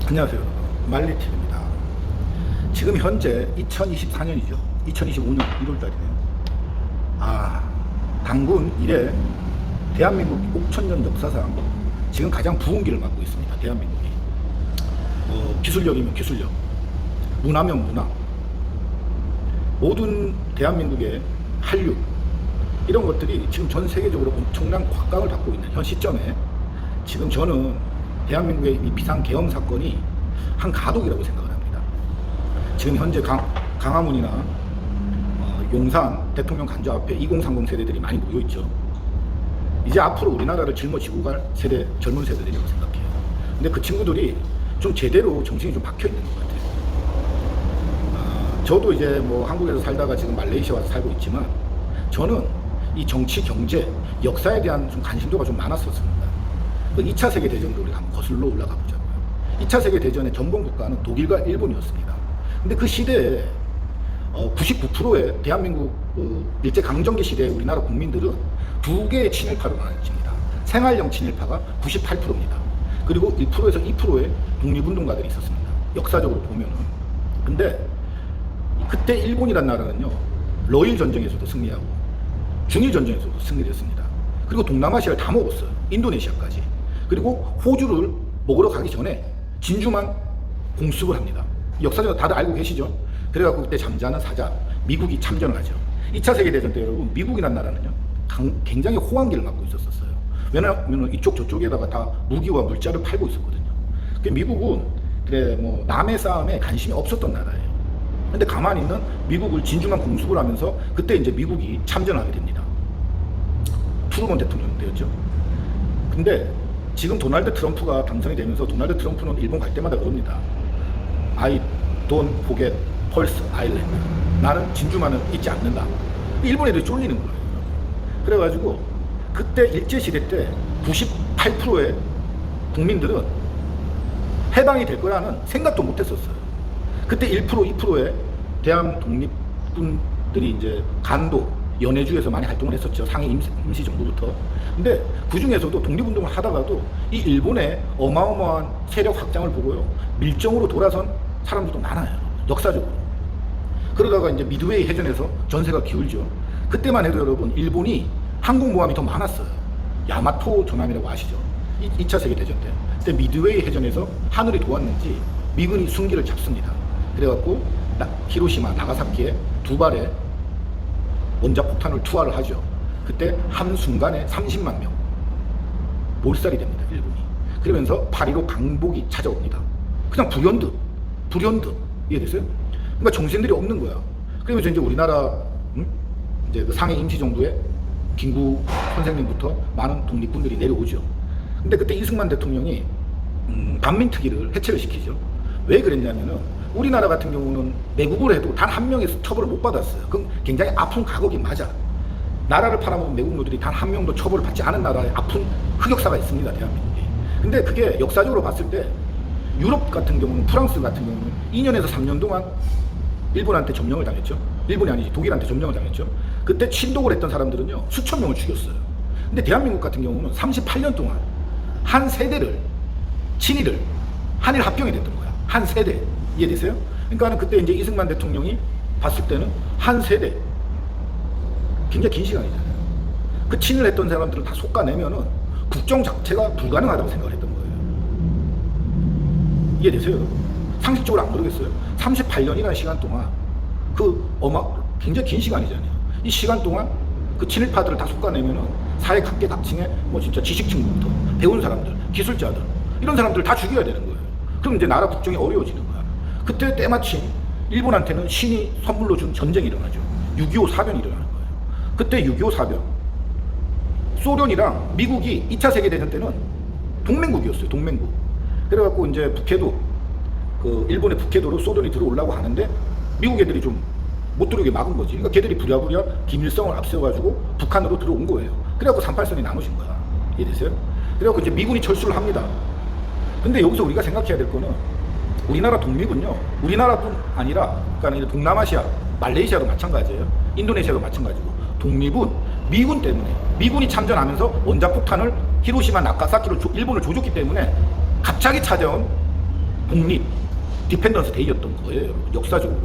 안녕하세요. 말리TV입니다. 지금 현재 2024년이죠. 2025년 1월달이네요. 단군 이래 대한민국 5천년 역사상 지금 가장 부흥기를 맞고 있습니다. 대한민국이. 기술력이면 기술력, 문화면 문화, 모든 대한민국의 한류, 이런 것들이 지금 전 세계적으로 엄청난 곽강을 받고 있는 현 시점에 지금 저는 대한민국의 이 비상계엄 사건이 한 가독이라고 생각을 합니다. 지금 현재 강화문이나 용산 대통령 관저 앞에 2030 세대들이 많이 모여있죠. 이제 앞으로 우리나라를 짊어지고 갈 세대, 젊은 세대들이라고 생각해요. 근데 그 친구들이 좀 제대로 정신이 좀 박혀있는 것 같아요. 저도 이제 뭐 한국에서 살다가 지금 말레이시아 와서 살고 있지만 저는 이 정치, 경제, 역사에 대한 좀 관심도가 좀 많았었습니다. 2차 세계대전으로 우리가 한번 거슬러 올라가 보자고요. 2차 세계대전의 전범국가는 독일과 일본이었습니다. 근데 그 시대에 99%의 대한민국 일제강점기 시대에 우리나라 국민들은 두 개의 친일파로 나눠집니다. 생활형 친일파가 98%입니다. 그리고 1%에서 2%의 독립운동가들이 있었습니다. 역사적으로 보면은. 근데 그때 일본이란 나라는요, 러일 전쟁에서도 승리하고 중일 전쟁에서도 승리를 했습니다. 그리고 동남아시아를 다 먹었어요. 인도네시아까지. 그리고 호주를 먹으러 가기 전에 진주만 공습을 합니다. 역사적으로 다들 알고 계시죠? 그래갖고 그때 잠자는 사자, 미국이 참전을 하죠. 2차 세계대전 때 여러분, 미국이란 나라는요, 굉장히 호황기를 맞고 있었어요. 왜냐하면 이쪽 저쪽에다가 다 무기와 물자를 팔고 있었거든요. 미국은 그래 뭐 남의 싸움에 관심이 없었던 나라예요. 근데 가만히 있는 미국을 진주만 공습을 하면서 그때 이제 미국이 참전하게 됩니다. 트루먼 대통령 때였죠. 근데 지금 도널드 트럼프가 당선이 되면서 도널드 트럼프는 일본 갈 때마다 그럽니다. I don't forget Pearl Island. 나는 진주만은 잊지 않는다. 일본 애들이 쫄리는 거예요. 그래가지고 그때 일제시대 때 98%의 국민들은 해방이 될 거라는 생각도 못 했었어요. 그때 1%, 2%의 대한 독립군들이 이제 간도, 연해주에서 많이 활동을 했었죠. 상해 임시정부부터. 근데 그 중에서도 독립운동을 하다가도 이 일본의 어마어마한 세력 확장을 보고요, 밀정으로 돌아선 사람들도 많아요. 역사적으로. 그러다가 이제 미드웨이 해전에서 전세가 기울죠. 그때만 해도 여러분, 일본이 항공모함이 더 많았어요. 야마토 전함이라고 아시죠? 2차 세계대전 때. 그때 미드웨이 해전에서 하늘이 도왔는지 미군이 순기를 잡습니다. 그래갖고 히로시마, 나가사키에 두 발의 원자폭탄을 투하를 하죠. 그때 한순간에 30만 명 몰살이 됩니다, 일본이. 그러면서 8.15 강복이 찾아옵니다. 그냥 불현듯 이해됐어요? 그러니까 정신들이 없는 거야. 그러면서 이제 우리나라 이제 그 상해 임시정부의 김구 선생님부터 많은 독립군들이 내려오죠. 근데 그때 이승만 대통령이 반민특위를 해체를 시키죠. 왜 그랬냐면은 우리나라 같은 경우는 매국을 해도 단 한 명의 처벌을 못 받았어요. 그럼 굉장히 아픈 과거긴 맞아. 나라를 팔아먹은 매국노들이 단 한 명도 처벌을 받지 않은 나라의 아픈 흑역사가 있습니다, 대한민국이. 근데 그게 역사적으로 봤을 때 유럽 같은 경우는, 프랑스 같은 경우는 2년에서 3년 동안 일본한테 점령을 당했죠. 일본이 아니지, 독일한테 점령을 당했죠. 그때 친독을 했던 사람들은요, 수천 명을 죽였어요. 근데 대한민국 같은 경우는 38년 동안 한 세대를, 친일을, 한일 합병이 됐던 거야. 한 세대. 이해되세요? 그러니까 그때 이제 이승만 대통령이 봤을 때는 한 세대, 굉장히 긴 시간이잖아요. 그 친을 했던 사람들을 다 솎아내면은 국정 자체가 불가능하다고 생각을 했던 거예요. 이해되세요? 상식적으로 안 그러겠어요? 38년이라는 시간 동안 굉장히 긴 시간이잖아요. 이 시간 동안 그 친일파들을 다 솎아내면은 사회 각계각층의 뭐 진짜 지식층부터 배운 사람들, 기술자들, 이런 사람들을 다 죽여야 되는 거예요. 그럼 이제 나라 국정이 어려워지는 거야. 그때 때마침 일본한테는 신이 선물로 준 전쟁이 일어나죠. 6.25 사변이 일어나는 거예요. 그때 6.25 사변, 소련이랑 미국이 2차 세계대전 때는 동맹국이었어요. 동맹국. 그래갖고 이제 북해도, 그 일본의 북해도로 소련이 들어오려고 하는데 미국 애들이 좀 못 들어오게 막은 거지. 그러니까 걔들이 부랴부랴 김일성을 앞세워가지고 북한으로 들어온 거예요. 그래갖고 38선이 나눠진 거야. 이해되세요? 그래갖고 이제 미군이 철수를 합니다. 근데 여기서 우리가 생각해야 될 거는, 우리나라 독립은요, 우리나라뿐 아니라 그러니까 동남아시아, 말레이시아도 마찬가지예요. 인도네시아도 마찬가지고, 독립은 미군 때문에, 미군이 참전하면서 원자폭탄을 히로시마, 나가사키로 일본을 조졌기 때문에 갑자기 찾아온 독립, 디펜던스 데이였던 거예요. 여러분. 역사적으로.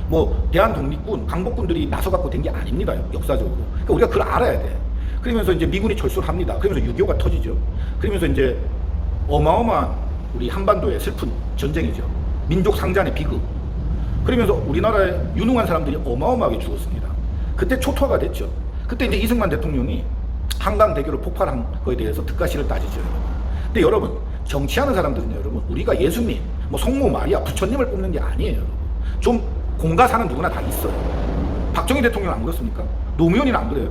뭐 대한 독립군, 강복군들이 나서갖고 된 게 아닙니다. 역사적으로. 그러니까 우리가 그걸 알아야 돼. 그러면서 이제 미군이 철수를 합니다. 그러면서 6.25가 터지죠. 그러면서 이제 어마어마한 우리 한반도의 슬픈 전쟁이죠. 민족 상잔의 비극. 그러면서 우리나라에 유능한 사람들이 어마어마하게 죽었습니다. 그때 초토화가 됐죠. 그때 이제 이승만 대통령이 한강대교를 폭발한 거에 대해서 득가시를 따지죠. 근데 여러분, 정치하는 사람들은요, 여러분, 우리가 예수님, 뭐 성모 마리아, 부처님을 뽑는 게 아니에요. 여러분. 좀 공과사는 누구나 다 있어요. 박정희 대통령은 안 그렇습니까? 노무현이는 안 그래요?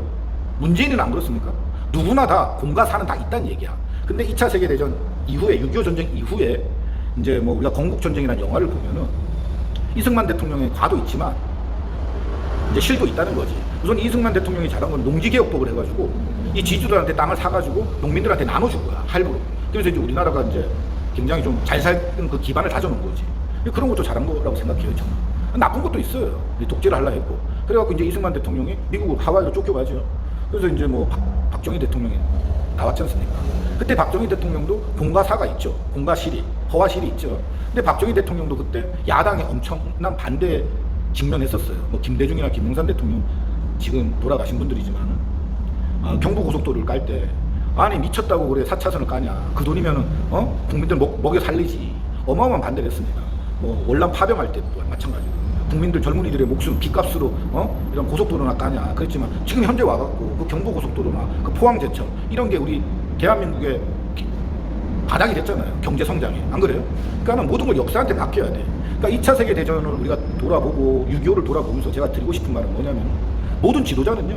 문재인은 안 그렇습니까? 누구나 다 공과사는 다 있다는 얘기야. 근데 2차 세계대전 이후에, 6.25 전쟁 이후에 이제 뭐 우리가 건국전쟁이라는 영화를 보면은 이승만 대통령의 과도 있지만 이제 실도 있다는 거지. 우선 이승만 대통령이 잘한 건 농지개혁법을 해가지고 이 지주들한테 땅을 사가지고 농민들한테 나눠준 거야, 할부로. 그래서 이제 우리나라가 이제 굉장히 좀 잘 살던 그 기반을 다져놓은 거지. 그런 것도 잘한 거라고 생각해요, 저는. 나쁜 것도 있어요. 독재를 하려 했고. 그래갖고 이제 이승만 대통령이 미국 하와이로 쫓겨가죠. 그래서 이제 뭐 박정희 대통령이 나왔지 않습니까? 그때 박정희 대통령도 공과사가 있죠. 공과실이, 허와실이 있죠. 근데 박정희 대통령도 그때 야당의 엄청난 반대에 직면했었어요. 뭐 김대중이나 김영삼 대통령 지금 돌아가신 분들이지만 경부고속도로를 깔 때 아니 미쳤다고 그래 4차선을 까냐. 그 돈이면은 국민들 먹여 살리지. 어마어마한 반대를 했습니다. 뭐 월남 파병할 때도 마찬가지고 국민들 젊은이들의 목숨 빚값으로 이런 고속도로나 까냐 그랬지만 지금 현재 와갖고 그 경부고속도로나 그 포항제천 이런 게 우리 대한민국의 바닥이 됐잖아요. 경제 성장이. 안 그래요? 그러니까는 모든 걸 역사한테 맡겨야 돼. 그러니까 2차 세계대전을 우리가 돌아보고 6.25를 돌아보면서 제가 드리고 싶은 말은 뭐냐면 모든 지도자는요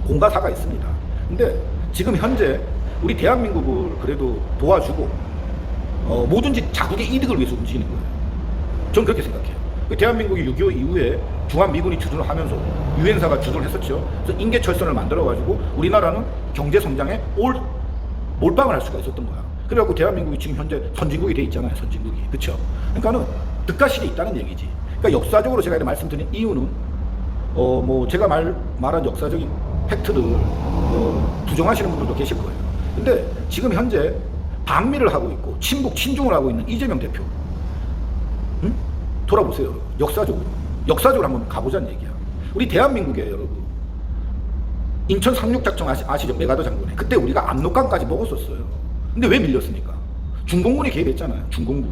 공과사가 있습니다. 근데 지금 현재 우리 대한민국을 그래도 도와주고 뭐든지 자국의 이득을 위해서 움직이는 거예요. 저는 그렇게 생각해요. 대한민국이 6.25 이후에 중한미군이 주둔을 하면서 유엔사가 주둔을 했었죠. 그래서 인계철선을 만들어가지고 우리나라는 경제성장에 몰빵을 할 수가 있었던 거야. 그래갖고 대한민국이 지금 현재 선진국이 돼 있잖아요. 선진국이. 그렇죠? 그러니까는 득가실이 있다는 얘기지. 그러니까 역사적으로 제가 말씀드린 이유는 뭐 제가 말한 역사적인 팩트를 부정하시는 분들도 계실 거예요. 근데 지금 현재 반미를 하고 있고 친북 친중을 하고 있는 이재명 대표 돌아보세요. 역사적으로 한번 가보자는 얘기야. 우리 대한민국에 여러분 인천 상륙작전 아시죠? 메가더 장군에 그때 우리가 압록강까지 먹었었어요. 근데 왜 밀렸습니까? 중공군이 개입했잖아요. 중공군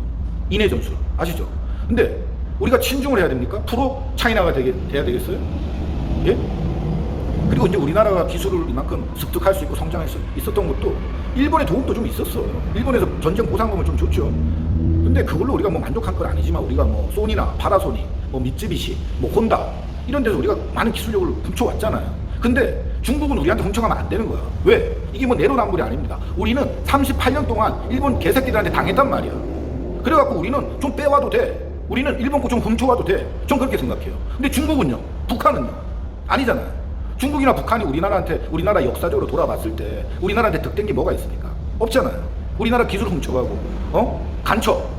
인해 전술 아시죠? 근데 우리가 친중을 해야 됩니까? 프로 차이나가 돼야 되겠어요? 예? 그리고 이제 우리나라가 기술을 이만큼 습득할 수 있고 성장할 수 있었던 것도 일본의 도움도 좀 있었어요. 일본에서 전쟁 보상금을 좀 줬죠. 근데 그걸로 우리가 뭐 만족한 건 아니지만 우리가 뭐 소니나 파나소닉, 뭐 미쯔비시, 뭐 혼다 이런 데서 우리가 많은 기술력을 훔쳐왔잖아요. 근데 중국은 우리한테 훔쳐가면 안 되는 거야. 왜? 이게 뭐 내로남불이 아닙니다. 우리는 38년 동안 일본 개새끼들한테 당했단 말이야. 그래갖고 우리는 좀 빼와도 돼. 우리는 일본 거 좀 훔쳐와도 돼. 전 그렇게 생각해요. 근데 중국은요? 북한은요? 아니잖아요. 중국이나 북한이 우리나라 역사적으로 돌아봤을 때 우리나라한테 득된 게 뭐가 있습니까? 없잖아요. 우리나라 기술 훔쳐가고 간첩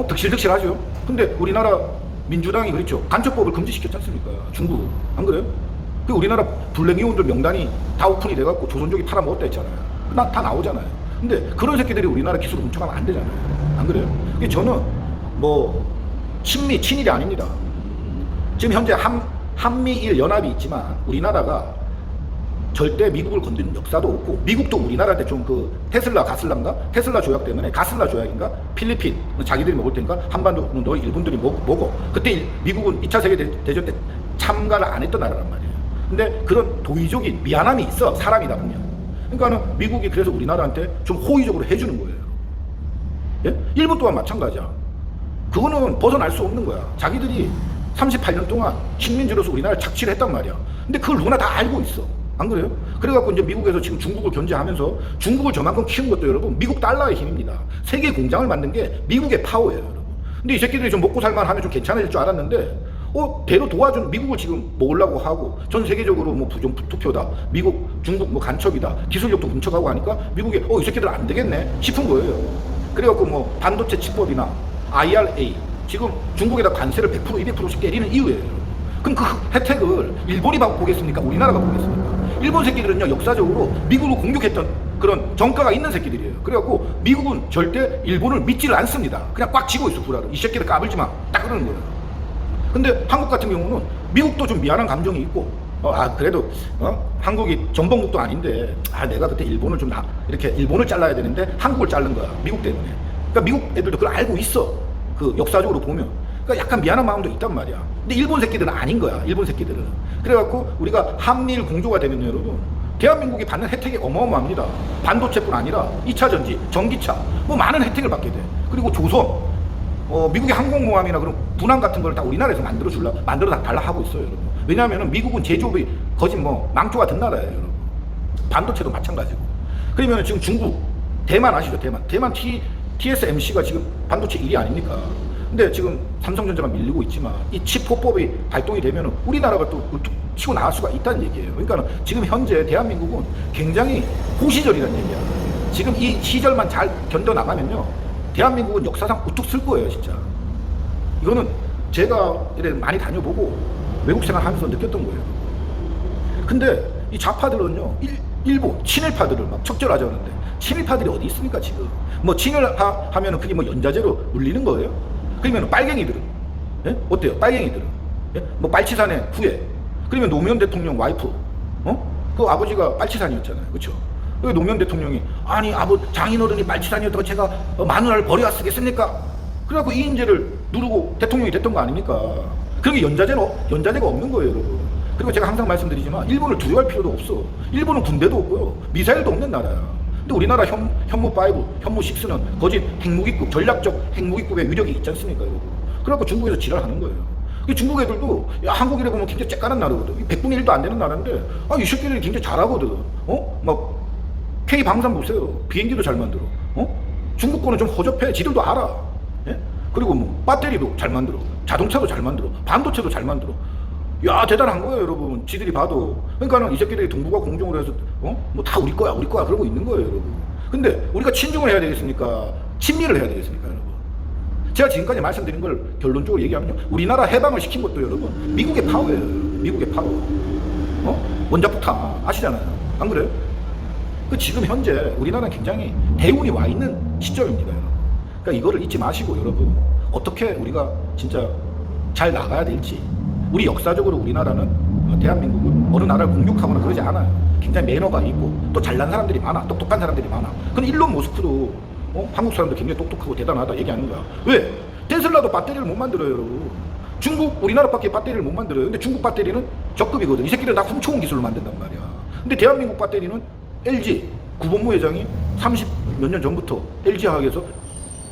득실득실하죠. 근데 우리나라 민주당이 그렇죠. 간첩법을 금지시켰지 않습니까? 중국 안 그래요? 그 우리나라 불량의원들 명단이 다 오픈이 돼갖고 조선족이 팔아먹었다 했잖아요. 다 나오잖아요. 근데 그런 새끼들이 우리나라 기술을 훔쳐가면 안 되잖아요. 안 그래요? 저는 뭐 친일이 아닙니다. 지금 현재 한미일 연합이 있지만 우리나라가 절대 미국을 건드린 역사도 없고 미국도 우리나라한테 좀 그 테슬라 조약 때문에 가슬라 조약인가 필리핀 자기들이 먹을 테니까 한반도는 너 일본들이 먹어. 그때 미국은 2차 세계대전 때 참가를 안 했던 나라란 말이에요. 근데 그런 도의적인 미안함이 있어. 사람이다 보면. 그러니까는 미국이 그래서 우리나라한테 좀 호의적으로 해주는 거예요. 예? 일본 또한 마찬가지야. 그거는 벗어날 수 없는 거야. 자기들이 38년 동안 식민지로서 우리나라를 착취를 했단 말이야. 근데 그걸 누구나 다 알고 있어. 안 그래요? 그래갖고 이제 미국에서 지금 중국을 견제하면서 중국을 저만큼 키운 것도 여러분 미국 달러의 힘입니다. 세계 공장을 만든 게 미국의 파워예요, 여러분. 근데 이 새끼들이 좀 먹고 살만 하면 좀 괜찮아질 줄 알았는데 대로 도와준 미국을 지금 먹으려고 하고 전 세계적으로 뭐 부정 투표다. 미국, 중국 뭐 간첩이다. 기술력도 훔쳐가고 하니까 미국에 이 새끼들 안 되겠네 싶은 거예요. 그래갖고 뭐 반도체 치법이나 IRA 지금 중국에다 관세를 100% 200%씩 때리는 이유예요. 그럼 그 혜택을 일본이 보겠습니까? 우리나라가 보겠습니까? 일본 새끼들은요, 역사적으로 미국을 공격했던 그런 정가가 있는 새끼들이에요. 그래갖고 미국은 절대 일본을 믿지를 않습니다. 그냥 꽉 쥐고 있어, 불화를. 이 새끼들 까불지 마. 딱 그러는 거예요. 근데 한국 같은 경우는 미국도 좀 미안한 감정이 있고, 그래도 한국이 전범국도 아닌데 내가 그때 일본을 좀 이렇게 일본을 잘라야 되는데 한국을 자른 거야, 미국 때문에. 그러니까 미국 애들도 그걸 알고 있어. 그 역사적으로 보면. 그러니까 약간 미안한 마음도 있단 말이야. 근데 일본 새끼들은 아닌 거야, 일본 새끼들은. 그래갖고 우리가 한미일 공조가 되면 여러분, 대한민국이 받는 혜택이 어마어마합니다. 반도체뿐 아니라 2차 전지, 전기차, 뭐 많은 혜택을 받게 돼. 그리고 조선, 미국의 항공모함이나 그런 군함 같은 걸 다 우리나라에서 만들어 달라 하고 있어요, 여러분. 왜냐하면 미국은 제조업이 거짓 망조 같은 나라예요, 여러분. 반도체도 마찬가지고. 그러면 지금 중국, 대만 아시죠? 대만 TSMC가 지금 반도체 1위 아닙니까? 근데 지금 삼성전자가 밀리고 있지만 이 칩4법이 발동이 되면 우리나라가 또 치고 나갈 수가 있다는 얘기예요. 그러니까 지금 현재 대한민국은 굉장히 고시절이라는 얘기야. 지금 이 시절만 잘 견뎌나가면요, 대한민국은 역사상 우뚝 쓸 거예요, 진짜. 이거는 제가 이래 많이 다녀보고 외국 생활하면서 느꼈던 거예요. 근데 이 좌파들은요, 일본 친일파들을 막 적절하자는데 친일파들이 어디 있습니까 지금? 뭐 친일하면은 그게 뭐 연자제로 물리는 거예요? 그러면 빨갱이들은, 예? 어때요? 빨갱이들은, 예? 뭐 빨치산의 후예. 그러면 노무현 대통령 와이프, 그 아버지가 빨치산이었잖아요, 그렇죠? 그 노무현 대통령이 장인어른이 빨치산이었다고 제가 마누라를 버려야 쓰겠습니까? 그래갖고 이인재를 누르고 대통령이 됐던 거 아닙니까? 그게 연자제가 없는 거예요, 여러분. 그리고 제가 항상 말씀드리지만 일본을 두려워할 필요도 없어. 일본은 군대도 없고요, 미사일도 없는 나라야. 근데 우리나라 현무5, 현무6는 거짓 핵무기급, 전략적 핵무기급의 위력이 있지 않습니까, 여러분? 그래갖고 중국에서 지랄하는 거예요. 중국 애들도 한국이라고 보면 굉장히 쬐까는 나라거든. 100분의 1도 안 되는 나라인데 이 새끼들이 굉장히 잘하거든. 막 K 방산 보세요. 비행기도 잘 만들어. 중국 거는 좀 허접해. 지들도 알아. 예? 그리고 뭐 배터리도 잘 만들어. 자동차도 잘 만들어. 반도체도 잘 만들어. 야, 대단한 거예요, 여러분. 지들이 봐도. 그러니까는 이 새끼들이 동북아 공정으로 해서 뭐 다 우리 거야 그러고 있는 거예요, 여러분. 근데 우리가 친중을 해야 되겠습니까? 친미를 해야 되겠습니까, 여러분? 제가 지금까지 말씀드린 걸 결론적으로 얘기하면요, 우리나라 해방을 시킨 것도 여러분 미국의 파워예요. 미국의 파워. 원자폭탄 아시잖아요, 안 그래요? 지금 현재 우리나라는 굉장히 대운이 와 있는 시점입니다, 여러분. 그러니까 이거를 잊지 마시고 여러분, 어떻게 우리가 진짜 잘 나가야 될지. 우리 역사적으로 우리나라는, 대한민국은 어느 나라를 공격하거나 그러지 않아요. 굉장히 매너가 있고 또 잘난 사람들이 많아, 똑똑한 사람들이 많아. 근데 일론 머스크도 한국 사람들 굉장히 똑똑하고 대단하다 얘기하는 거야. 왜? 테슬라도 배터리를 못 만들어요, 여러분. 중국, 우리나라밖에 배터리를 못 만들어요. 근데 중국 배터리는 적급이거든. 이 새끼들 다 훔쳐온 기술로 만든단 말이야. 근데 대한민국 배터리는 LG 구본무 회장이 30 몇 년 전부터 LG화학에서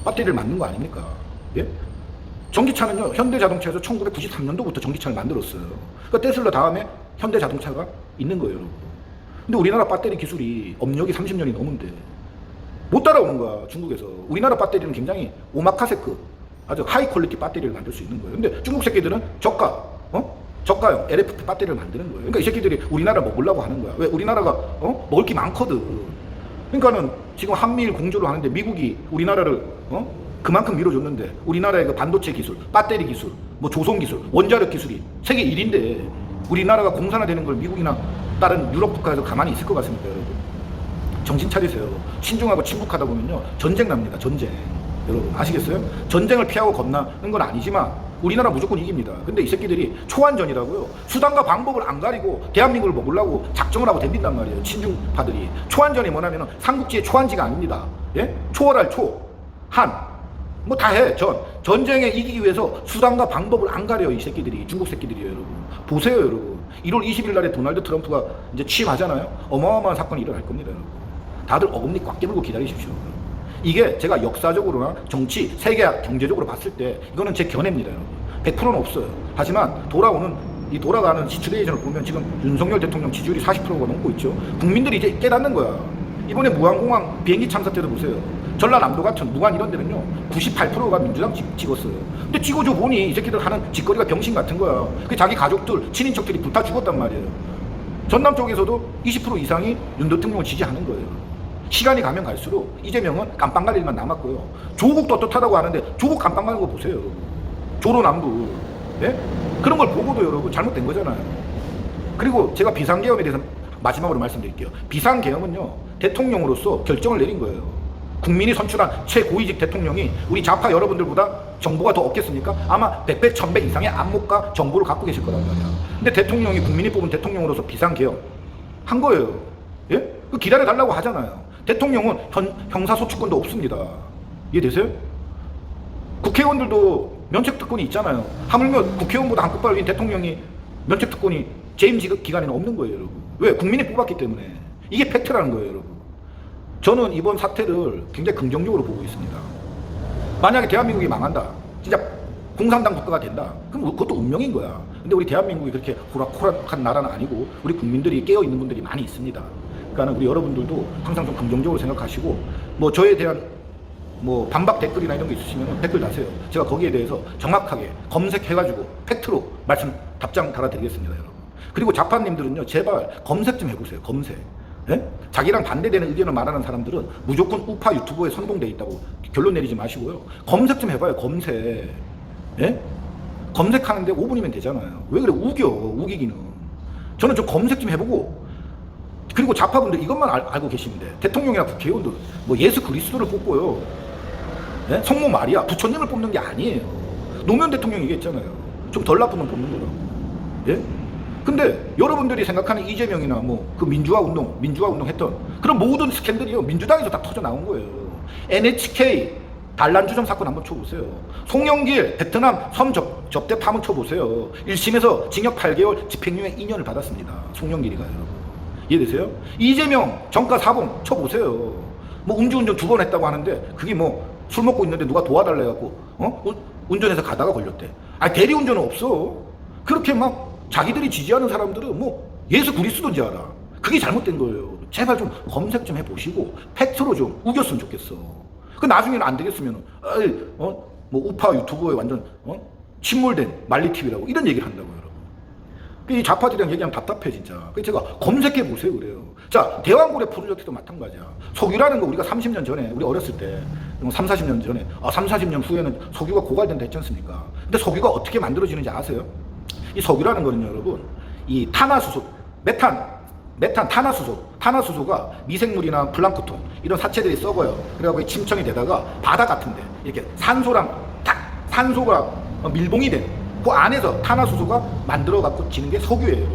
배터리를 만든 거 아닙니까? 예? 전기차는요, 현대자동차에서 1993년도부터 전기차를 만들었어요. 그러니까 테슬라 다음에 현대자동차가 있는 거예요, 여러분. 근데 우리나라 배터리 기술이 업력이 30년이 넘은데 못 따라오는 거야, 중국에서. 우리나라 배터리는 굉장히 오마카세급, 아주 하이 퀄리티 배터리를 만들 수 있는 거예요. 근데 중국 새끼들은 저가형 LFP 배터리를 만드는 거예요. 그러니까 이 새끼들이 우리나라 먹으려고 하는 거야. 왜? 우리나라가 먹을 게 많거든. 그러니까는 지금 한미일 공조를 하는데 미국이 우리나라를 그만큼 밀어줬는데 우리나라의 그 반도체 기술, 배터리 기술, 뭐 조선 기술, 원자력 기술이 세계 1위인데 우리나라가 공산화되는 걸 미국이나 다른 유럽 국가에서 가만히 있을 것 같습니까, 여러분? 정신 차리세요. 친중하고 친북하다 보면요, 전쟁 납니다, 전쟁. 여러분 아시겠어요? 전쟁을 피하고 겁나는 건 아니지만 우리나라 무조건 이깁니다. 근데 이 새끼들이 초안전이라고요, 수단과 방법을 안 가리고 대한민국을 먹으려고 작정을 하고 덤빈단 말이에요, 친중파들이. 초안전이 뭐냐면 삼국지의 초안지가 아닙니다. 예? 초월할 초, 한, 뭐 다 해. 전쟁에 이기기 위해서 수단과 방법을 안 가려요, 이 새끼들이. 중국 새끼들이에요, 여러분. 보세요, 여러분. 1월 20일 날에 도널드 트럼프가 이제 취임하잖아요. 어마어마한 사건이 일어날 겁니다, 여러분. 다들 어금니 꽉 깨물고 기다리십시오. 이게 제가 역사적으로나 정치, 세계 경제적으로 봤을 때 이거는 제 견해입니다, 여러분. 100%는 없어요. 하지만 돌아가는 시츄에이션을 보면 지금 윤석열 대통령 지지율이 40%가 넘고 있죠. 국민들이 이제 깨닫는 거야. 이번에 무안공항 비행기 참사 때도 보세요. 전라남도 같은 무안 이런 데는요, 98%가 민주당 찍었어요. 근데 찍어줘 보니 이 새끼들 하는 짓거리가 병신 같은 거야. 그 자기 가족들, 친인척들이 불타 죽었단 말이에요. 전남 쪽에서도 20% 이상이 윤 대통령을 지지하는 거예요. 시간이 가면 갈수록 이재명은 깜빵 갈 일만 남았고요. 조국 떳떳하다고 하는데 조국 깜빵 가는 거 보세요, 여러분. 조로남북. 예? 그런 걸 보고도 여러분 잘못된 거잖아요. 그리고 제가 비상계엄에 대해서 마지막으로 말씀드릴게요. 비상계엄은요, 대통령으로서 결정을 내린 거예요. 국민이 선출한 최고위직 대통령이 우리 좌파 여러분들보다 정보가 더 없겠습니까? 아마 100배, 1000배 이상의 안목과 정보를 갖고 계실 거란 말이야. 근데 대통령이 국민이 뽑은 대통령으로서 비상계엄 한 거예요. 예? 그 기다려달라고 하잖아요. 대통령은 형사소추권도 없습니다. 이해되세요? 국회의원들도 면책특권이 있잖아요. 하물며 국회의원보다 한급 빨리 대통령이 면책특권이 재임 기간에는 없는 거예요, 여러분. 왜? 국민이 뽑았기 때문에. 이게 팩트라는 거예요, 여러분. 저는 이번 사태를 굉장히 긍정적으로 보고 있습니다. 만약에 대한민국이 망한다, 진짜 공산당 국가가 된다, 그럼 그것도 운명인 거야. 근데 우리 대한민국이 그렇게 호락호락한 나라는 아니고 우리 국민들이 깨어있는 분들이 많이 있습니다. 그러니까 우리 여러분들도 항상 좀 긍정적으로 생각하시고, 뭐 저에 대한 뭐 반박 댓글이나 이런 게 있으시면 댓글 다세요. 제가 거기에 대해서 정확하게 검색해가지고 팩트로 답장 달아드리겠습니다, 여러분. 그리고 좌파님들은요, 제발 검색 좀 해보세요. 검색. 예? 자기랑 반대되는 의견을 말하는 사람들은 무조건 우파 유튜버에 선동돼 있다고 결론 내리지 마시고요. 검색 좀 해봐요. 검색. 예? 검색하는데 5분이면 되잖아요. 왜 그래? 우기기는. 저는 좀 검색 좀 해보고, 그리고 좌파분들 이것만 알고 계시면 돼. 대통령이나 국회의원들 뭐 예수 그리스도를 뽑고요, 예? 성모 마리아 부처님을 뽑는 게 아니에요. 노무현 대통령이 얘기했잖아요. 좀 덜 나쁜 놈 뽑는 거라고. 예? 근데 여러분들이 생각하는 이재명이나 뭐 그 민주화 운동 했던 그런 모든 스캔들이요, 민주당에서 다 터져 나온 거예요. NHK 단란주점 사건 한번 쳐보세요. 송영길 베트남 섬 접대 파문 쳐보세요. 1심에서 징역 8개월 집행유예 2년을 받았습니다. 송영길이가, 여러분. 이해되세요? 이재명 정가 사범 쳐보세요. 뭐 음주운전 2번 했다고 하는데 그게 뭐 술 먹고 있는데 누가 도와달래 갖고 운전해서 가다가 걸렸대. 아니, 대리운전은 없어. 그렇게 막 자기들이 지지하는 사람들은 뭐 예수 그리스도인지 알아. 그게 잘못된 거예요. 제발 좀 검색 좀 해보시고 팩트로 좀 우겼으면 좋겠어. 그 나중에는 안 되겠으면 뭐 우파 유튜버에 완전 침몰된 말리TV라고 이런 얘기를 한다고요, 여러분. 이 좌파들이랑 얘기하면 답답해, 진짜. 그래서 제가 검색해 보세요, 그래요. 자, 대왕고래 프로젝트도 마찬가지야. 석유라는 거 우리가 30년 전에, 우리 어렸을 때, 3, 40년 전에, 3, 40년 후에는 석유가 고갈된다 했지 않습니까? 근데 석유가 어떻게 만들어지는지 아세요? 이 석유라는 거는요, 여러분, 이 탄화수소, 메탄 탄화수소가 미생물이나 플랑크톤 이런 사체들이 썩어요. 그래갖고 침청이 되다가 바다 같은데 이렇게 산소가 밀봉이 된 그 안에서 탄화수소가 만들어갖고 지는 게 석유예요.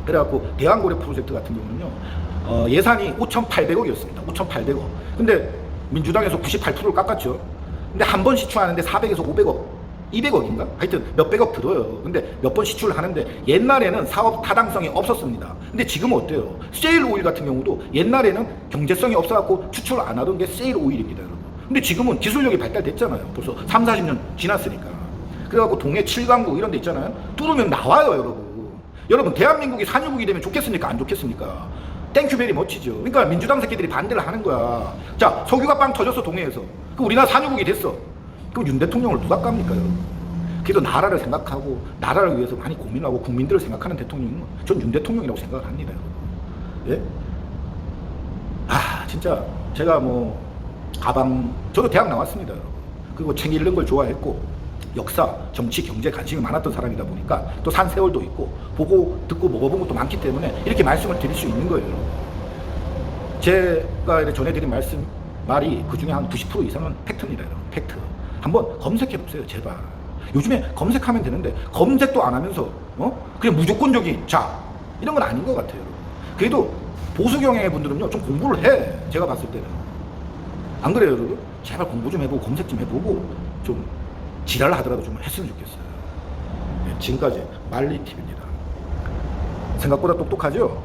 그래갖고 대왕고래 프로젝트 같은 경우는요, 예산이 5,800억이었습니다. 5,800억. 근데 민주당에서 98%를 깎았죠. 근데 한 번 시추하는데 400에서 500억, 200억인가? 하여튼 몇백억 들어요. 근데 몇 번 시추를 하는데 옛날에는 사업 타당성이 없었습니다. 근데 지금은 어때요? 세일 오일 같은 경우도 옛날에는 경제성이 없어갖고 추출을 안 하던 게 세일 오일입니다, 여러분. 근데 지금은 기술력이 발달됐잖아요. 벌써 3, 40년 지났으니까. 그래갖고 동해 7강구 이런 데 있잖아요. 뚫으면 나와요, 여러분. 여러분, 대한민국이 산유국이 되면 좋겠습니까? 안 좋겠습니까? 땡큐베리 멋지죠. 그러니까 민주당 새끼들이 반대를 하는 거야. 자, 석유가 빵 터졌어, 동해에서. 그럼 우리나라 산유국이 됐어. 그럼 윤 대통령을 누가 깝니까, 여러분? 그래도 나라를 생각하고 나라를 위해서 많이 고민하고 국민들을 생각하는 대통령은 전 윤 대통령이라고 생각을 합니다, 여러분. 예? 진짜 제가 뭐 저도 대학 나왔습니다, 여러분. 그리고 책 읽는 걸 좋아했고 역사, 정치, 경제 관심이 많았던 사람이다 보니까 또 산 세월도 있고 보고 듣고 먹어본 것도 많기 때문에 이렇게 말씀을 드릴 수 있는 거예요, 여러분. 제가 전해드린 말이 그 중에 한 90% 이상은 팩트입니다, 여러분. 팩트. 한번 검색해 보세요, 제발. 요즘에 검색하면 되는데 검색도 안 하면서 그냥 무조건적인 이런 건 아닌 것 같아요, 여러분. 그래도 보수 경향의 분들은요, 좀 공부를 해. 제가 봤을 때는. 안 그래요, 여러분? 제발 공부 좀 해보고 검색 좀 해보고 좀 지랄을 하더라도 좀 했으면 좋겠어요. 네, 지금까지 말리TV입니다. 생각보다 똑똑하죠?